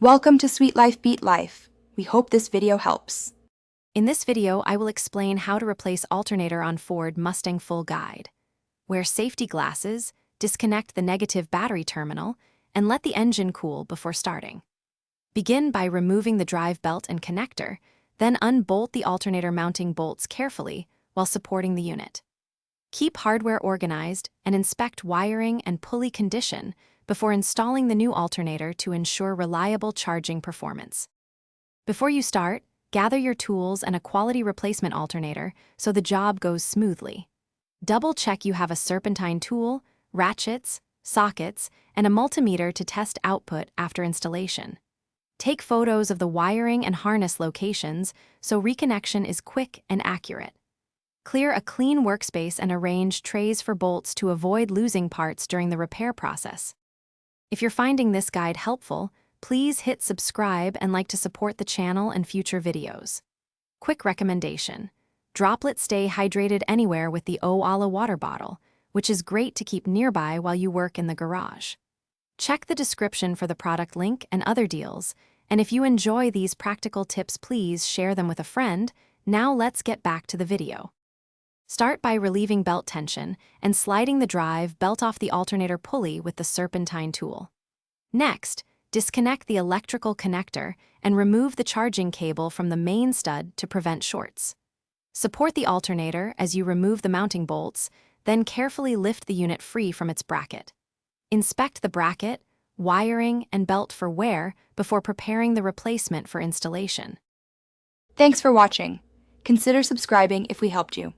Welcome to Sweet Life Beat Life. We hope this video helps. In this video, I will explain how to replace alternator on Ford Mustang full guide. Wear safety glasses, disconnect the negative battery terminal, and let the engine cool before starting. Begin by removing the drive belt and connector, then unbolt the alternator mounting bolts carefully while supporting the unit. Keep hardware organized and inspect wiring and pulley condition before installing the new alternator to ensure reliable charging performance. Before you start, gather your tools and a quality replacement alternator so the job goes smoothly. Double-check you have a serpentine tool, ratchets, sockets, and a multimeter to test output after installation. Take photos of the wiring and harness locations so reconnection is quick and accurate. Clear a clean workspace and arrange trays for bolts to avoid losing parts during the repair process. If you're finding this guide helpful, please hit subscribe and like to support the channel and future videos. Quick recommendation: Droplet stay hydrated anywhere with the O-Ala water bottle, which is great to keep nearby while you work in the garage. Check the description for the product link and other deals, and if you enjoy these practical tips, please share them with a friend. Now let's get back to the video. Start by relieving belt tension and sliding the drive belt off the alternator pulley with the serpentine tool. Next, disconnect the electrical connector and remove the charging cable from the main stud to prevent shorts. Support the alternator as you remove the mounting bolts, then carefully lift the unit free from its bracket. Inspect the bracket, wiring, and belt for wear before preparing the replacement for installation. Thanks for watching. Consider subscribing if we helped you.